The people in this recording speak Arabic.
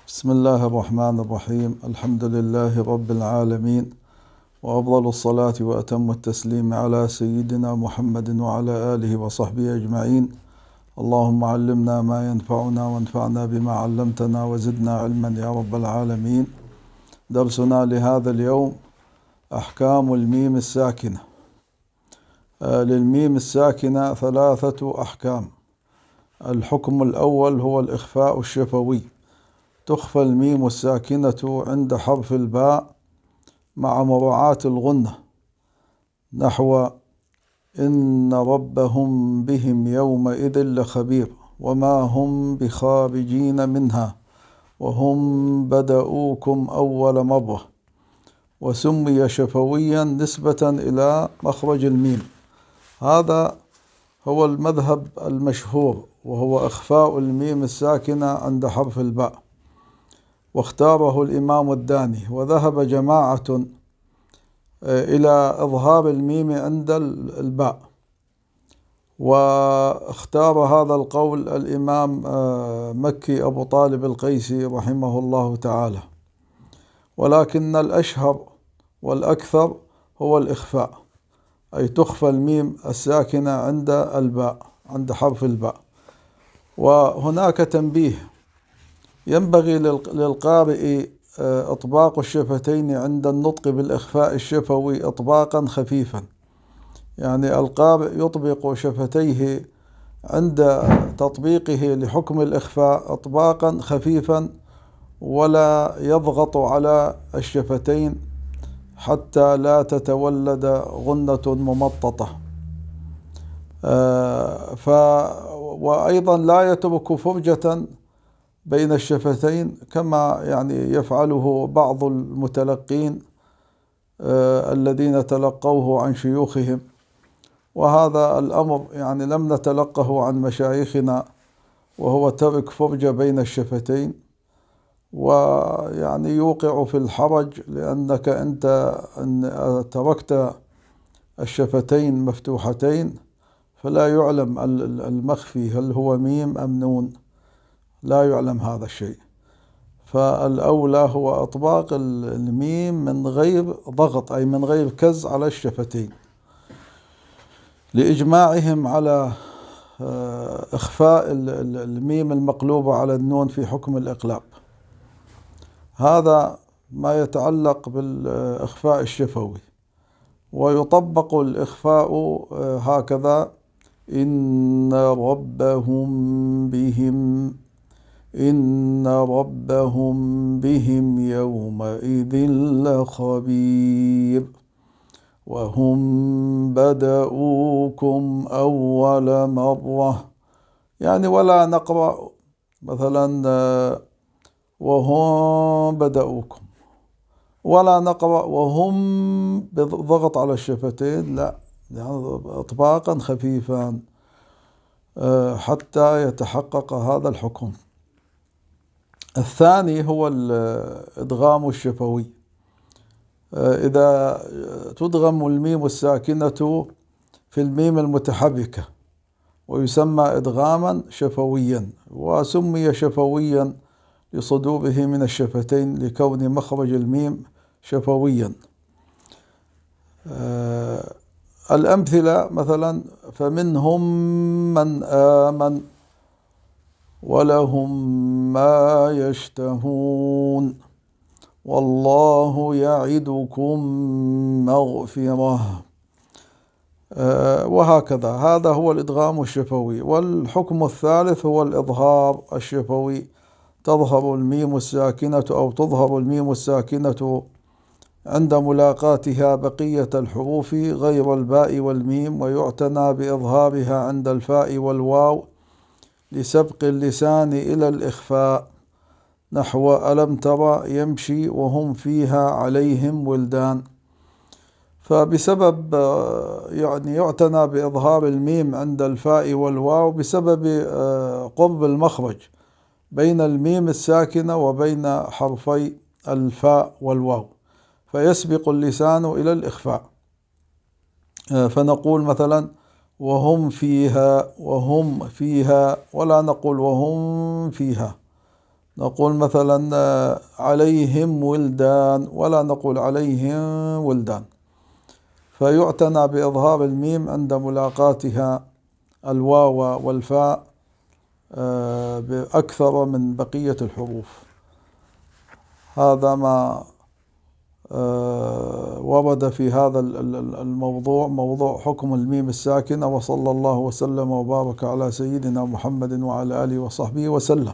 بسم الله الرحمن الرحيم. الحمد لله رب العالمين، وأفضل الصلاة وأتم التسليم على سيدنا محمد وعلى آله وصحبه أجمعين. اللهم علمنا ما ينفعنا وانفعنا بما علمتنا وزدنا علما يا رب العالمين. درسنا لهذا اليوم أحكام الميم الساكنة. للميم الساكنة 3 أحكام. الحكم الأول هو الإخفاء الشفوي، تخفى الميم الساكنة عند حرف الباء مع مراعاة الغنة، نحو إن ربهم بهم يومئذ لخبير وما هم بخارجين منها وهم بدؤوكم أول مرة. وسمي شفويا نسبة إلى مخرج الميم. هذا هو المذهب المشهور، وهو إخفاء الميم الساكنة عند حرف الباء، واختاره الإمام الداني. وذهب جماعة إلى إظهار الميم عند الباء، واختار هذا القول الإمام مكي أبو طالب القيسي رحمه الله تعالى. ولكن الأشهر والأكثر هو الإخفاء، أي تخفى الميم الساكنة عند الباء، عند حرف الباء. وهناك تنبيه: ينبغي للقارئ إطباق الشفتين عند النطق بالإخفاء الشفوي إطباقا خفيفا، يعني القارئ يطبق شفتيه عند تطبيقه لحكم الإخفاء إطباقا خفيفا، ولا يضغط على الشفتين حتى لا تتولد غنة ممططة. وأيضا لا يترك فرجة بين الشفتين كما يفعله بعض المتلقين الذين تلقوه عن شيوخهم، وهذا الأمر لم نتلقه عن مشايخنا، وهو ترك فرجة بين الشفتين، يوقع في الحرج، لأنك أنت إن تركت الشفتين مفتوحتين فلا يعلم المخفي هل هو ميم أم نون، لا يعلم هذا الشيء. فالأولى هو إطباق الميم من غير ضغط، أي من غير كز على الشفتين، لإجماعهم على إخفاء الميم المقلوبة على النون في حكم الإقلاب. هذا ما يتعلق بالإخفاء الشفوي. ويطبق الإخفاء هكذا: إن ربهم بهم يومئذ لخبير وهم بدؤوكم أول مرة. ولا نقرأ مثلا وهم بدؤوكم، ولا نقرأ وهم بضغط على الشفتين، لا، إطباقا خفيفا حتى يتحقق هذا الحكم. الثاني هو الإدغام الشفوي. إذا تدغم الميم الساكنة في الميم المتحركة، ويسمى إدغاما شفويا، وسمي شفويا لصدوره من الشفتين لكون مخرج الميم شفويا. الأمثلة مثلا: فمنهم من آمن ولهم ما يشتهون والله يعدكم مغفرة، وهكذا. هذا هو الإدغام الشفوي. والحكم الثالث هو الإظهار الشفوي. تظهر الميم الساكنة أو تظهر الميم الساكنة عند ملاقاتها بقية الحروف غير الباء والميم، ويعتنى بإظهارها عند الفاء والواو لسبق اللسان إلى الإخفاء، نحو ألم ترى يمشي وهم فيها عليهم ولدان. فبسبب يعتنى بإظهار الميم عند الفاء والواو بسبب قرب المخرج بين الميم الساكنة وبين حرفي الفاء والواو، فيسبق اللسان إلى الإخفاء. فنقول مثلا وهم فيها، ولا نقول وهم فيها، نقول مثلا عليهم ولدان، ولا نقول عليهم ولدان، فيعتنى بإظهار الميم عند ملاقاتها الواو والفاء بأكثر من بقية الحروف. هذا ما ورد في هذا الموضوع، موضوع حكم الميم الساكنة. وصلى الله وسلم وبارك على سيدنا محمد وعلى آله وصحبه وسلم.